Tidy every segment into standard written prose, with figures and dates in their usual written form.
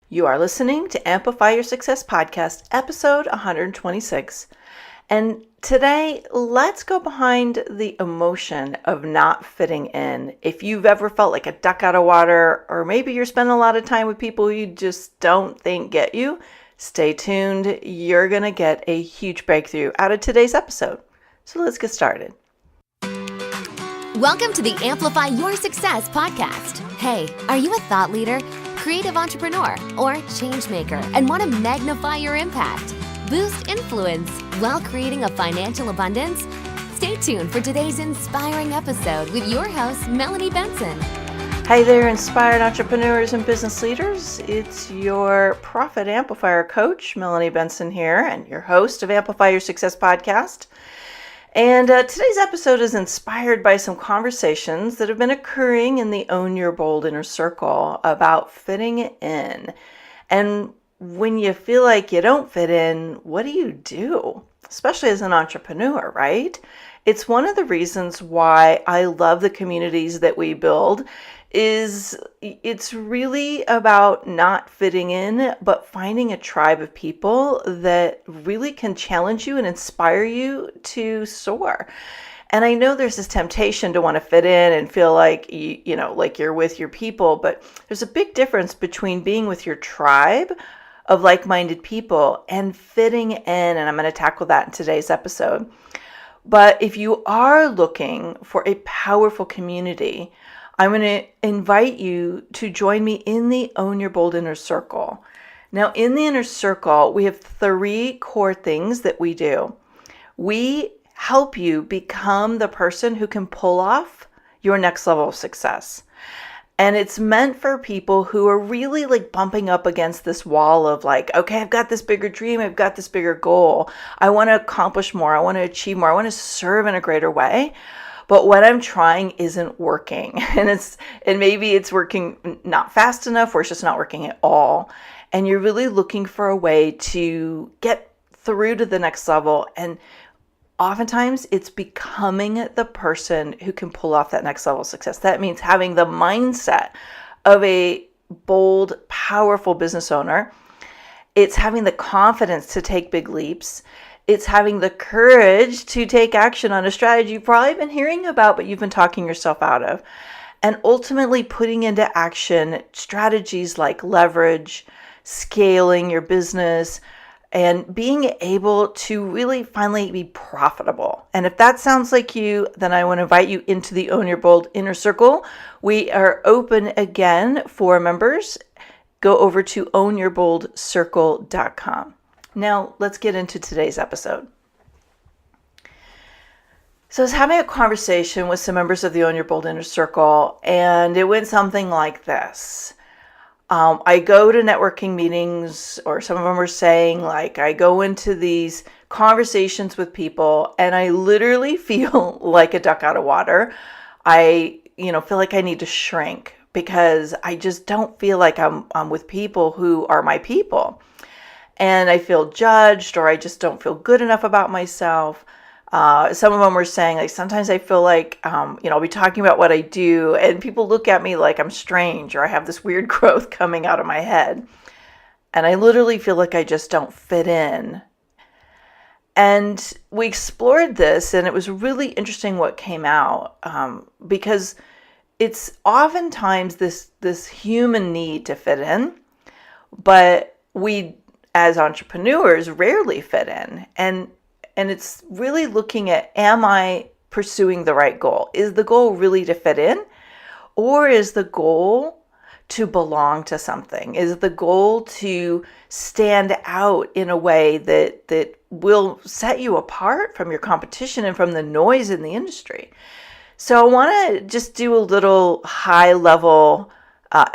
You are listening to Amplify Your Success Podcast, episode 126. And today, let's go behind the emotion of not fitting in. If you've ever felt like a duck out of water, or maybe you're spending a lot of time with people you just don't think get you, stay tuned. You're going to get a huge breakthrough out of today's episode. So let's get started. Welcome to the Amplify Your Success Podcast. Hey, are you a thought leader, creative entrepreneur, or change maker and want to magnify your impact, boost influence while creating a financial abundance? Stay tuned for today's inspiring episode with your host, Melanie Benson. Hi there, inspired entrepreneurs and business leaders. It's your Profit Amplifier coach, Melanie Benson here, and your host of Amplify Your Success Podcast. And today's episode is inspired by some conversations that have been occurring in the Own Your Bold inner circle about fitting in. And when you feel like you don't fit in, what do you do? Especially as an entrepreneur, right? It's one of the reasons why I love the communities that we build. It's really about not fitting in, but finding a tribe of people that really can challenge you and inspire you to soar. And I know there's this temptation to want to fit in and feel like like you're with your people, but there's a big difference between being with your tribe of like-minded people and fitting in, and I'm going to tackle that in today's episode. But if you are looking for a powerful community, I'm going to invite you to join me in the Own Your Bold Inner Circle. Now, in the inner circle, we have 3 core things that we do. We help you become the person who can pull off your next level of success. And it's meant for people who are really like bumping up against this wall of like, okay, I've got this bigger dream. I've got this bigger goal. I want to accomplish more. I want to achieve more. I want to serve in a greater way. But what I'm trying isn't working. And maybe it's working not fast enough, or it's just not working at all. And you're really looking for a way to get through to the next level. And oftentimes it's becoming the person who can pull off that next level of success. That means having the mindset of a bold, powerful business owner. It's having the confidence to take big leaps. It's having the courage to take action on a strategy you've probably been hearing about, but you've been talking yourself out of. And ultimately putting into action strategies like leverage, scaling your business, and being able to really finally be profitable. And if that sounds like you, then I want to invite you into the Own Your Bold Inner Circle. We are open again for members. Go over to ownyourboldcircle.com. Now, let's get into today's episode. So I was having a conversation with some members of the Own Your Bold Inner Circle, and it went something like this. I go to networking meetings, or some of them are saying, like, I go into these conversations with people, and I literally feel like a duck out of water. I, feel like I need to shrink because I just don't feel like I'm with people who are my people. And I feel judged, or I just don't feel good enough about myself. Some of them were saying, like, sometimes I feel like, I'll be talking about what I do, and people look at me like I'm strange, or I have this weird growth coming out of my head. And I literally feel like I just don't fit in. And we explored this, and it was really interesting what came out, because it's oftentimes this human need to fit in, but we, as entrepreneurs, rarely fit in. And it's really looking at, am I pursuing the right goal? Is the goal really to fit in? Or is the goal to belong to something? Is the goal to stand out in a way that will set you apart from your competition and from the noise in the industry? So I want to just do a little high level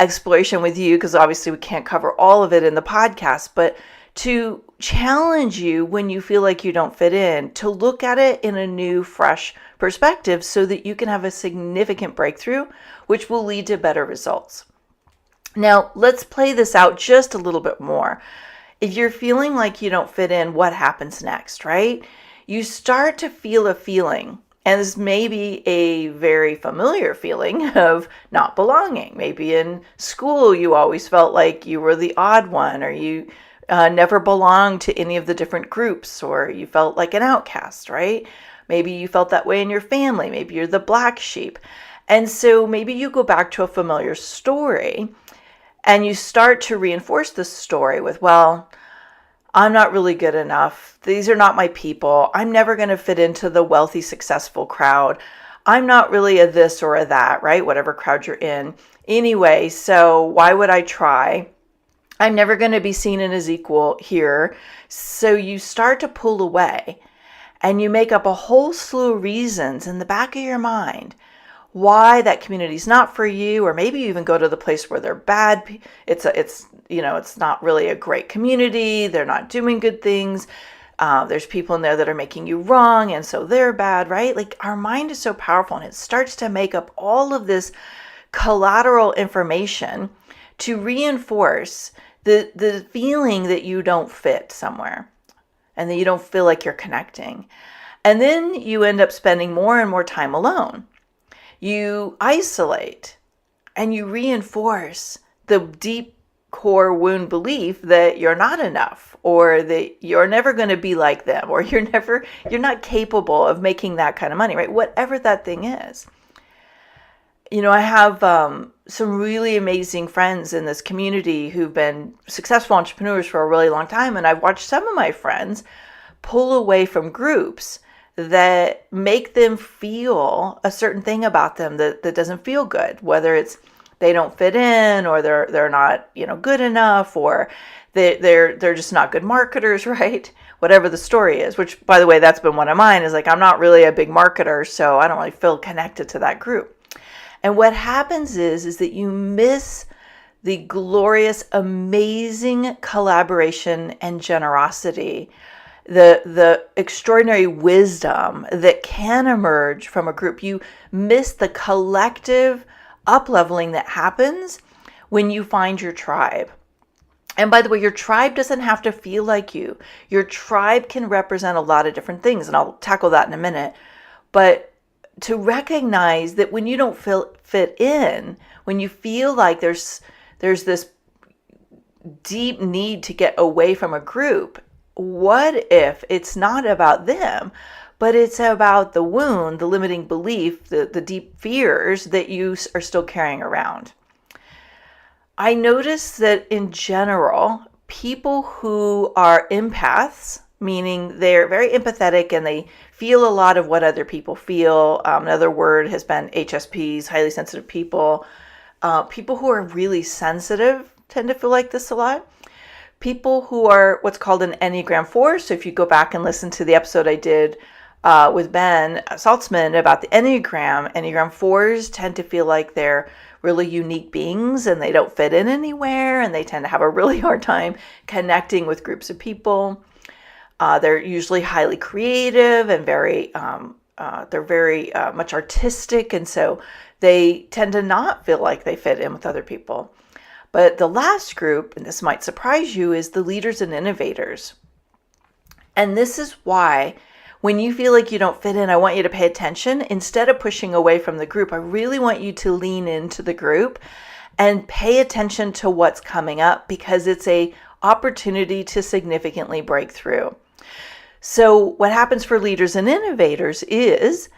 exploration with you, because obviously we can't cover all of it in the podcast, but to challenge you when you feel like you don't fit in, to look at it in a new, fresh perspective so that you can have a significant breakthrough, which will lead to better results. Now, let's play this out just a little bit more. If you're feeling like you don't fit in, what happens next, right? You start to feel a feeling And this may be a very familiar feeling of not belonging. Maybe in school you always felt like you were the odd one, or you never belonged to any of the different groups, or you felt like an outcast, right? Maybe you felt that way in your family. Maybe you're the black sheep. And so maybe you go back to a familiar story and you start to reinforce the story with, well, I'm not really good enough. These are not my people. I'm never going to fit into the wealthy, successful crowd. I'm not really a this or a that, right? Whatever crowd you're in. Anyway, so why would I try? I'm never going to be seen as equal here. So you start to pull away and you make up a whole slew of reasons in the back of your mind why that community is not for you, or maybe you even go to the place where they're bad. It's not really a great community. They're not doing good things. There's people in there that are making you wrong, and so they're bad, right? Like, our mind is so powerful, and it starts to make up all of this collateral information to reinforce the feeling that you don't fit somewhere and that you don't feel like you're connecting. And then you end up spending more and more time alone. You isolate and you reinforce the deep core wound belief that you're not enough, or that you're never going to be like them, or you're not capable of making that kind of money, right? Whatever that thing is. I have some really amazing friends in this community who've been successful entrepreneurs for a really long time. And I've watched some of my friends pull away from groups that make them feel a certain thing about them that doesn't feel good, whether it's they don't fit in, or they're not good enough, or they're just not good marketers, right? Whatever the story is, which, by the way, that's been one of mine, is like, I'm not really a big marketer, so I don't really feel connected to that group. And what happens is that you miss the glorious, amazing collaboration and generosity, the extraordinary wisdom that can emerge from a group. You miss the collective up-leveling that happens when you find your tribe. And by the way, your tribe doesn't have to feel like you. Your tribe can represent a lot of different things, and I'll tackle that in a minute. But to recognize that when you don't fit in, when you feel like there's this deep need to get away from a group, what if it's not about them, but it's about the wound, the limiting belief, the deep fears that you are still carrying around? I notice that in general, people who are empaths, meaning they're very empathetic and they feel a lot of what other people feel. Another word has been HSPs, highly sensitive people. People who are really sensitive tend to feel like this a lot. People who are what's called an Enneagram 4. So if you go back and listen to the episode I did with Ben Saltzman about the Enneagram 4s tend to feel like they're really unique beings and they don't fit in anywhere, and they tend to have a really hard time connecting with groups of people. They're usually highly creative and they're very much artistic, and so they tend to not feel like they fit in with other people. But the last group, and this might surprise you, is the leaders and innovators. And this is why when you feel like you don't fit in, I want you to pay attention. Instead of pushing away from the group, I really want you to lean into the group and pay attention to what's coming up, because it's an opportunity to significantly break through. So what happens for leaders and innovators is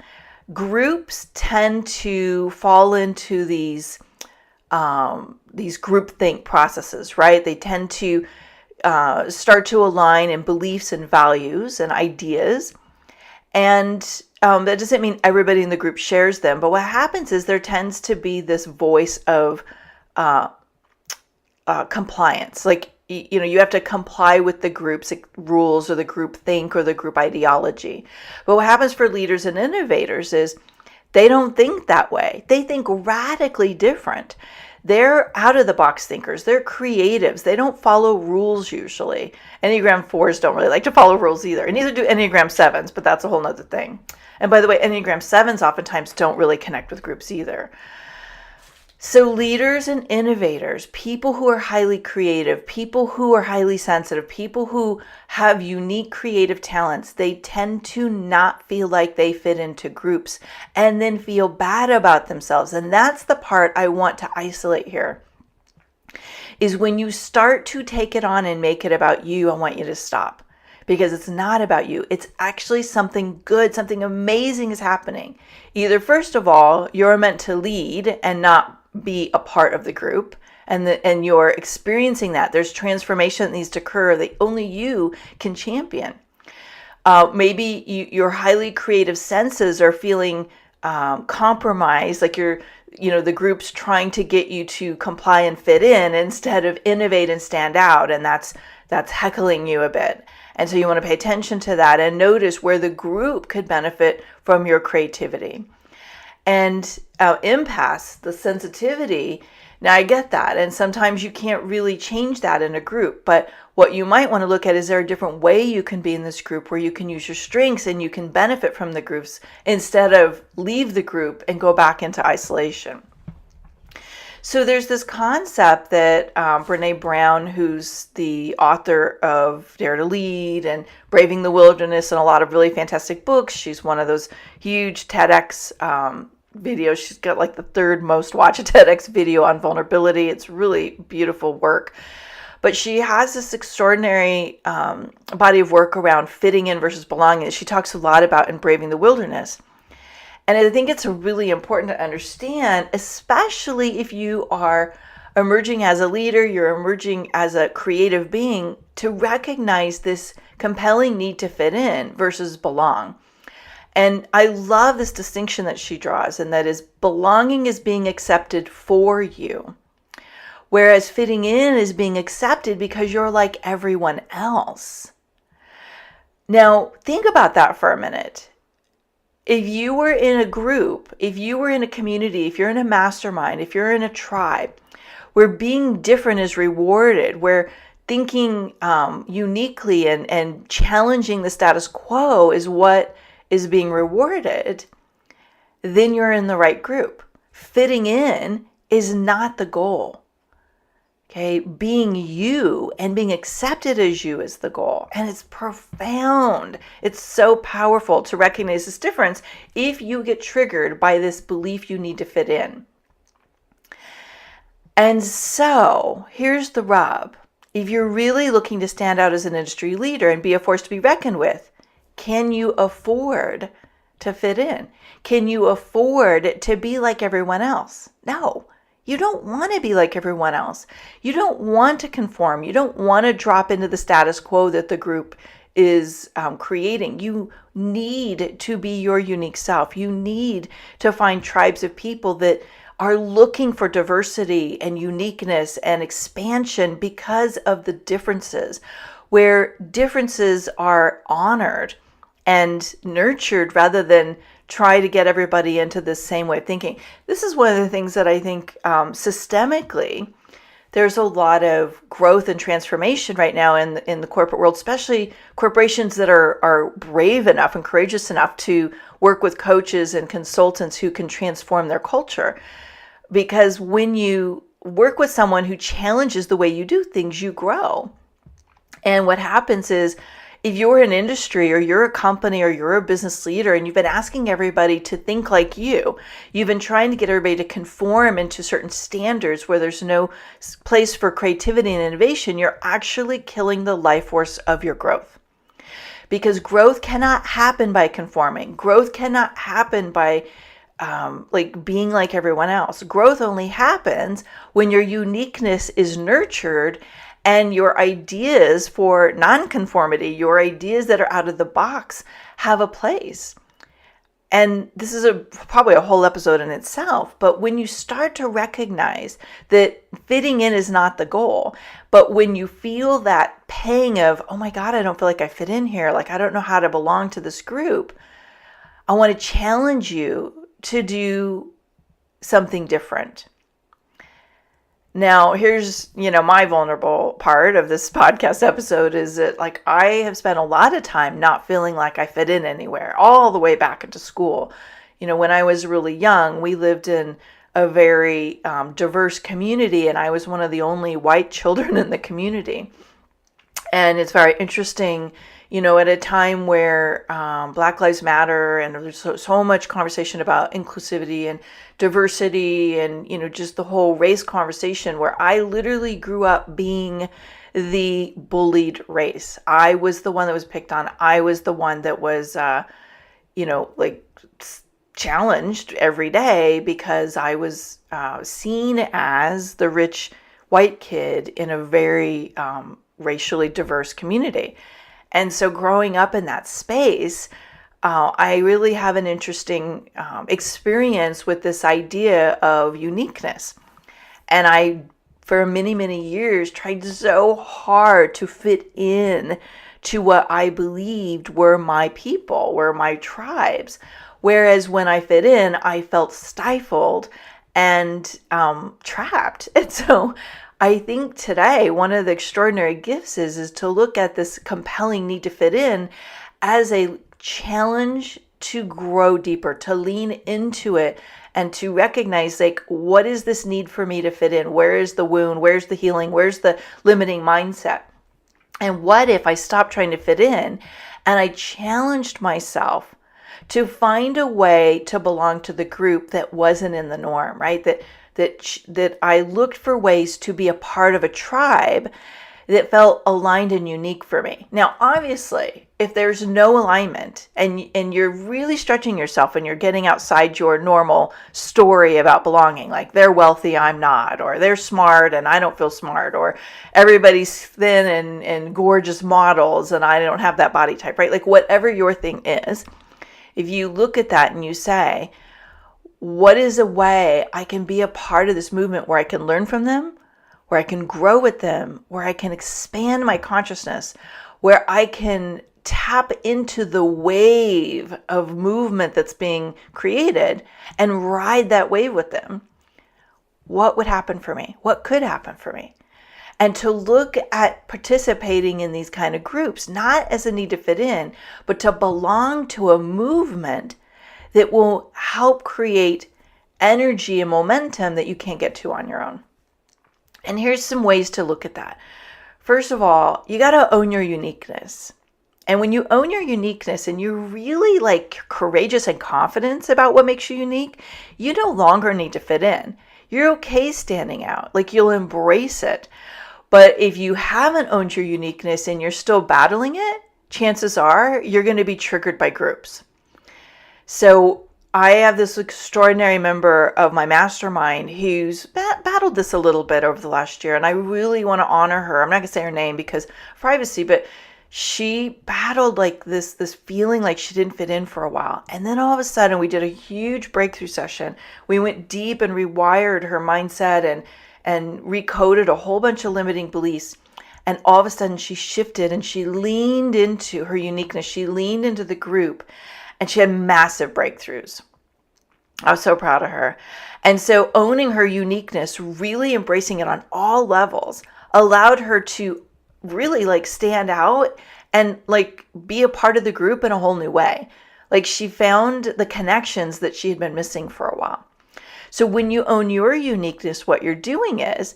groups tend to fall into these groupthink processes, right? They tend to start to align in beliefs and values and ideas. And that doesn't mean everybody in the group shares them. But what happens is there tends to be this voice of compliance. Like, you have to comply with the group's rules or the group think or the group ideology. But what happens for leaders and innovators is they don't think that way. They think radically different. They're out-of-the-box thinkers. They're creatives. They don't follow rules usually. Enneagram 4s don't really like to follow rules either. And neither do Enneagram 7s, but that's a whole nother thing. And by the way, Enneagram 7s oftentimes don't really connect with groups either. So leaders and innovators, people who are highly creative, people who are highly sensitive, people who have unique creative talents, they tend to not feel like they fit into groups and then feel bad about themselves. And that's the part I want to isolate here, is when you start to take it on and make it about you, I want you to stop. Because it's not about you. It's actually something good, something amazing is happening. Either, first of all, you're meant to lead and not be a part of the group, and you're experiencing that. There's transformation that needs to occur that only you can champion. Maybe your highly creative senses are feeling compromised, like the group's trying to get you to comply and fit in instead of innovate and stand out, and that's heckling you a bit. And so you want to pay attention to that and notice where the group could benefit from your creativity. And impasse, the sensitivity, now I get that. And sometimes you can't really change that in a group. But what you might want to look at is there a different way you can be in this group where you can use your strengths and you can benefit from the groups instead of leave the group and go back into isolation. So there's this concept that Brene Brown, who's the author of Dare to Lead and Braving the Wilderness and a lot of really fantastic books. She's one of those huge TEDx videos. She's got like the third most watched TEDx video on vulnerability. It's really beautiful work. But she has this extraordinary body of work around fitting in versus belonging that she talks a lot about in Braving the Wilderness. And I think it's really important to understand, especially if you are emerging as a leader, you're emerging as a creative being, to recognize this compelling need to fit in versus belong. And I love this distinction that she draws, and that is belonging is being accepted for you, whereas fitting in is being accepted because you're like everyone else. Now, think about that for a minute. If you were in a group, if you were in a community, if you're in a mastermind, if you're in a tribe, where being different is rewarded, where thinking uniquely and challenging the status quo is what is being rewarded, then you're in the right group. Fitting in is not the goal. Okay, being you and being accepted as you is the goal. And it's profound. It's so powerful to recognize this difference if you get triggered by this belief you need to fit in. And so here's the rub. If you're really looking to stand out as an industry leader and be a force to be reckoned with, can you afford to fit in? Can you afford to be like everyone else? No. You don't want to be like everyone else. You don't want to conform. You don't want to drop into the status quo that the group is creating. You need to be your unique self. You need to find tribes of people that are looking for diversity and uniqueness and expansion because of the differences, where differences are honored and nurtured rather than try to get everybody into the same way of thinking. This is one of the things that I think systemically, there's a lot of growth and transformation right now in the corporate world, especially corporations that are brave enough and courageous enough to work with coaches and consultants who can transform their culture. Because when you work with someone who challenges the way you do things, you grow. And what happens is, if you're an industry or you're a company or you're a business leader and you've been asking everybody to think like you've been trying to get everybody to conform into certain standards where there's no place for creativity and innovation, you're actually killing the life force of your growth. Because growth cannot happen by conforming. Growth cannot happen by being like everyone else. Growth only happens when your uniqueness is nurtured and your ideas for nonconformity, your ideas that are out of the box, have a place. And this is probably a whole episode in itself, but when you start to recognize that fitting in is not the goal, but when you feel that pang of, oh my God, I don't feel like I fit in here, like I don't know how to belong to this group, I want to challenge you to do something different. Now, here's, my vulnerable part of this podcast episode is that I have spent a lot of time not feeling like I fit in anywhere, all the way back into school. When I was really young, we lived in a very diverse community, and I was one of the only white children in the community. And it's very interesting, at a time where Black Lives Matter, and there's so much conversation about inclusivity and diversity and, just the whole race conversation, where I literally grew up being the bullied race. I was the one that was picked on. I was the one that was, challenged every day because I was seen as the rich white kid in a very racially diverse community. And so growing up in that space, I really have an interesting experience with this idea of uniqueness. And I, for many, many years, tried so hard to fit in to what I believed were my people, were my tribes. Whereas when I fit in, I felt stifled and trapped. And so I think today, one of the extraordinary gifts is to look at this compelling need to fit in as a challenge to grow deeper, to lean into it, and to recognize, what is this need for me to fit in? Where is the wound? Where's the healing? Where's the limiting mindset? And what if I stopped trying to fit in and I challenged myself to find a way to belong to the group that wasn't in the norm, right? That I looked for ways to be a part of a tribe that felt aligned and unique for me. Now, obviously, if there's no alignment and you're really stretching yourself and you're getting outside your normal story about belonging, like they're wealthy, I'm not, or they're smart and I don't feel smart, or everybody's thin and gorgeous models and I don't have that body type, right? Like whatever your thing is, if you look at that and you say, what is a way I can be a part of this movement where I can learn from them, where I can grow with them, where I can expand my consciousness, where I can tap into the wave of movement that's being created and ride that wave with them? What would happen for me? What could happen for me? And to look at participating in these kind of groups, not as a need to fit in, but to belong to a movement that will help create energy and momentum that you can't get to on your own. And here's some ways to look at that. First of all, you got to own your uniqueness. And when you own your uniqueness and you're really courageous and confident about what makes you unique, you no longer need to fit in. You're okay standing out. You'll embrace it. But if you haven't owned your uniqueness and you're still battling it, chances are you're going to be triggered by groups. So I have this extraordinary member of my mastermind who's battled this a little bit over the last year, and I really want to honor her. I'm not going to say her name because of privacy, but she battled this feeling like she didn't fit in for a while. And then all of a sudden we did a huge breakthrough session. We went deep and rewired her mindset and recoded a whole bunch of limiting beliefs. And all of a sudden she shifted and she leaned into her uniqueness. She leaned into the group and she had massive breakthroughs. I was so proud of her. And so owning her uniqueness, really embracing it on all levels, allowed her to really stand out and be a part of the group in a whole new way. She found the connections that she had been missing for a while. So when you own your uniqueness, what you're doing is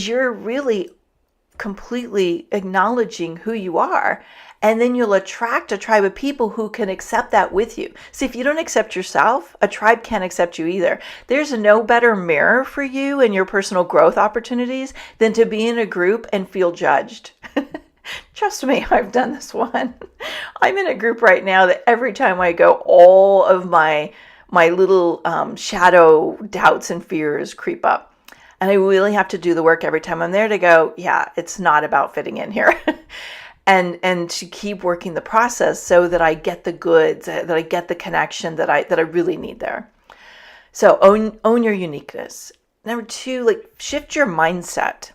you're really completely acknowledging who you are. And then you'll attract a tribe of people who can accept that with you. See, if you don't accept yourself, a tribe can't accept you either. There's no better mirror for you and your personal growth opportunities than to be in a group and feel judged. Trust me, I've done this one. I'm in a group right now that every time I go, all of my little shadow doubts and fears creep up. And I really have to do the work every time I'm there to go, yeah, it's not about fitting in here. And to keep working the process so that I get the goods, that I get the connection that I really need there. So own your uniqueness. Number 2, shift your mindset.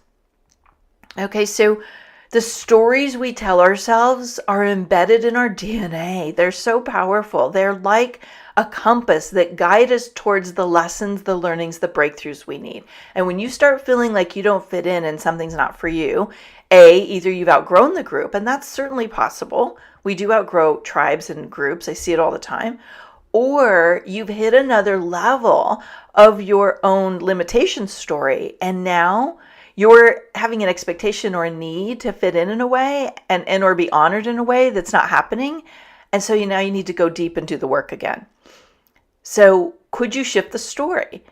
Okay, so the stories we tell ourselves are embedded in our DNA. They're so powerful. They're like a compass that guide us towards the lessons, the learnings, the breakthroughs we need. And when you start feeling like you don't fit in and something's not for you, either you've outgrown the group, and that's certainly possible. We do outgrow tribes and groups. I see it all the time. or you've hit another level of your own limitation story, and now you're having an expectation or a need to fit in a way and or be honored in a way that's not happening. And so now you need to go deep and do the work again. So could you shift the story?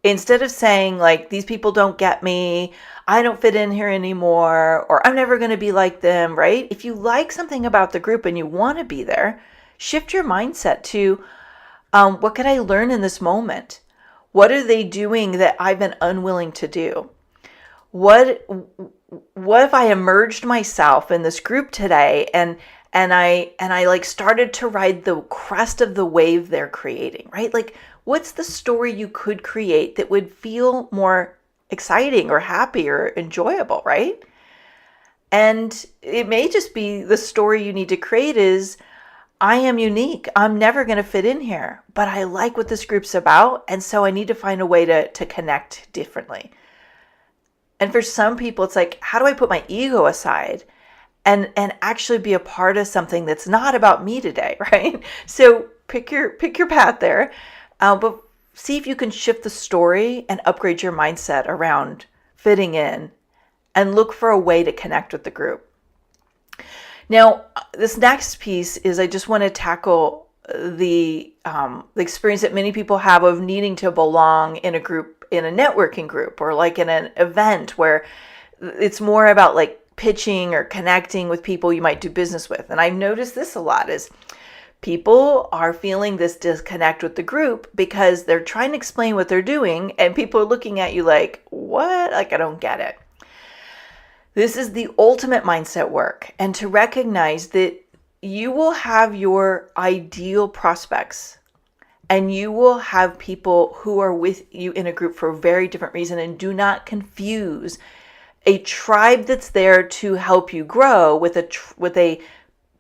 Instead of saying like, these people don't get me, I don't fit in here anymore, or I'm never going to be like them, right? If you like something about the group and you want to be there, shift your mindset to what could I learn in this moment? What are they doing that I've been unwilling to do? What if I emerged myself in this group today and I like started to ride the crest of the wave they're creating, right? Like, what's the story you could create that would feel more exciting or happy or enjoyable, right? And it may just be the story you need to create is, I am unique. I'm never going to fit in here, but I like what this group's about. And so I need to find a way to connect differently. And for some people, it's like, how do I put my ego aside and actually be a part of something that's not about me today, right? So pick your path there. But see if you can shift the story and upgrade your mindset around fitting in and look for a way to connect with the group. Now, this next piece is I just want to tackle the experience that many people have of needing to belong in a group, in a networking group, or like in an event where it's more about like pitching or connecting with people you might do business with. And I've noticed this a lot is people are feeling this disconnect with the group because they're trying to explain what they're doing and people are looking at you like, what? Like, I don't get it. This is the ultimate mindset work, and to recognize that you will have your ideal prospects and you will have people who are with you in a group for a very different reason, and do not confuse a tribe that's there to help you grow with a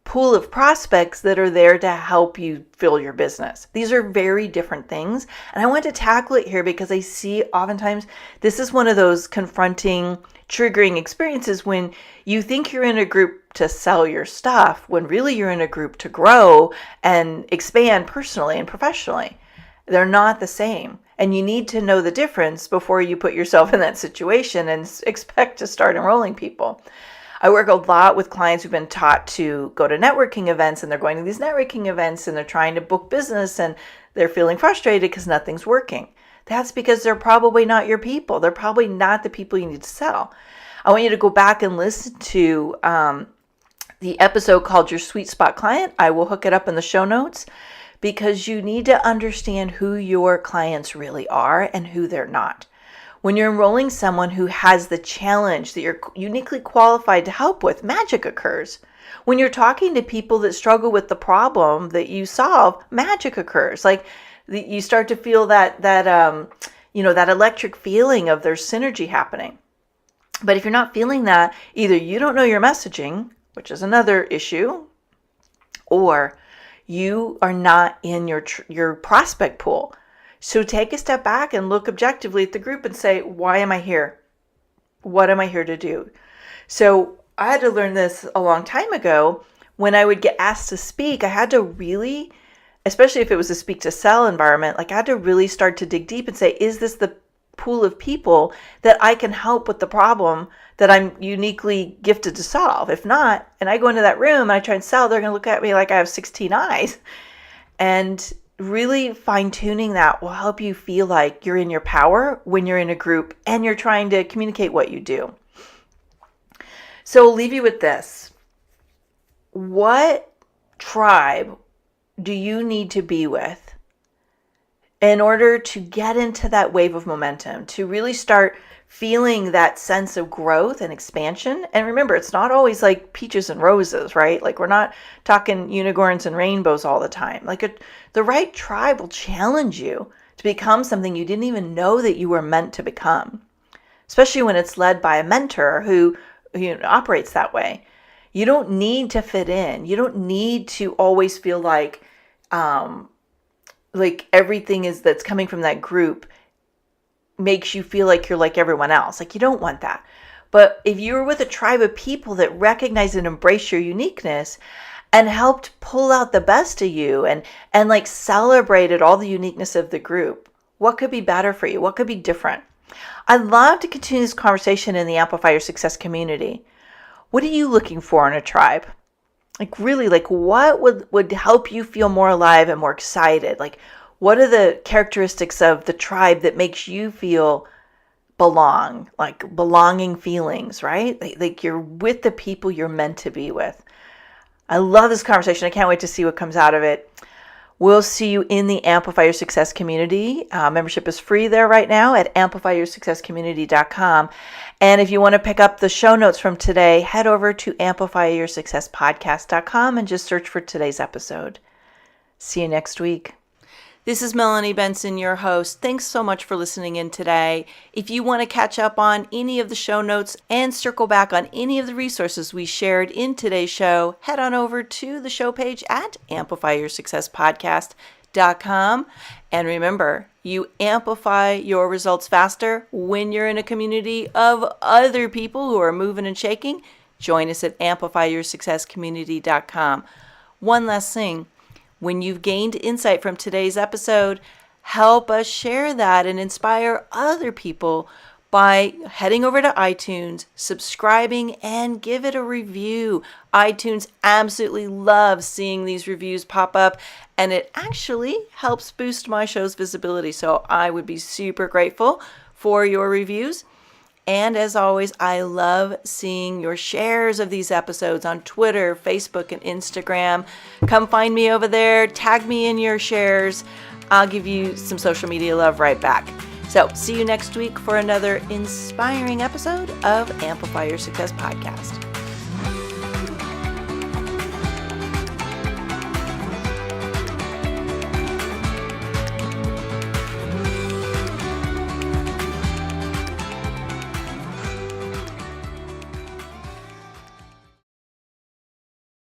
pool of prospects that are there to help you fill your business. These are very different things. And I want to tackle it here because I see oftentimes this is one of those confronting, triggering experiences when you think you're in a group to sell your stuff, when really you're in a group to grow and expand personally and professionally. They're not the same. And you need to know the difference before you put yourself in that situation and expect to start enrolling people. I work a lot with clients who've been taught to go to networking events, and they're going to these networking events and they're trying to book business and they're feeling frustrated because nothing's working. That's because they're probably not your people. They're probably not the people you need to sell. I want you to go back and listen to the episode called Your Sweet Spot Client. I will hook it up in the show notes because you need to understand who your clients really are and who they're not. When you're enrolling someone who has the challenge that you're uniquely qualified to help with, magic occurs. When you're talking to people that struggle with the problem that you solve, magic occurs. Like you start to feel that electric feeling of there's synergy happening. But if you're not feeling that, either you don't know your messaging, which is another issue, or you are not in your prospect pool. So take a step back and look objectively at the group and say, why am I here? What am I here to do? So I had to learn this a long time ago. When I would get asked to speak, I had to really, especially if it was a speak to sell environment, like I had to really start to dig deep and say, is this the pool of people that I can help with the problem that I'm uniquely gifted to solve? If not, and I go into that room and I try and sell, they're going to look at me like I have 16 eyes. And really fine-tuning that will help you feel like you're in your power when you're in a group and you're trying to communicate what you do. So I'll leave you with this. What tribe do you need to be with in order to get into that wave of momentum, to really start feeling that sense of growth and expansion? And remember, it's not always like peaches and roses, right? Like we're not talking unicorns and rainbows all the time. Like the right tribe will challenge you to become something you didn't even know that you were meant to become, especially when it's led by a mentor who operates that way. You don't need to fit in. You don't need to always feel like everything that's coming from that group makes you feel like you're like everyone else. Like you don't want that. But if you're with a tribe of people that recognize and embrace your uniqueness and helped pull out the best of you and like celebrated all the uniqueness of the group, what could be better for you? What could be different? I'd love to continue this conversation in the Amplify Your Success community. What are you looking for in a tribe? Like really, like what would help you feel more alive and more excited? Like what are the characteristics of the tribe that makes you feel like belonging feelings, right? Like you're with the people you're meant to be with. I love this conversation. I can't wait to see what comes out of it. We'll see you in the Amplify Your Success community. Membership is free there right now at amplifyyoursuccesscommunity.com. And if you want to pick up the show notes from today, head over to amplifyyoursuccesspodcast.com and just search for today's episode. See you next week. This is Melanie Benson, your host. Thanks so much for listening in today. If you want to catch up on any of the show notes and circle back on any of the resources we shared in today's show, head on over to the show page at amplifyyoursuccesspodcast.com. And remember, you amplify your results faster when you're in a community of other people who are moving and shaking. Join us at amplifyyoursuccesscommunity.com. One last thing. When you've gained insight from today's episode, help us share that and inspire other people by heading over to iTunes, subscribing, and give it a review. iTunes absolutely loves seeing these reviews pop up, and it actually helps boost my show's visibility. So I would be super grateful for your reviews. And as always, I love seeing your shares of these episodes on Twitter, Facebook, and Instagram. Come find me over there. Tag me in your shares. I'll give you some social media love right back. So see you next week for another inspiring episode of Amplify Your Success Podcast.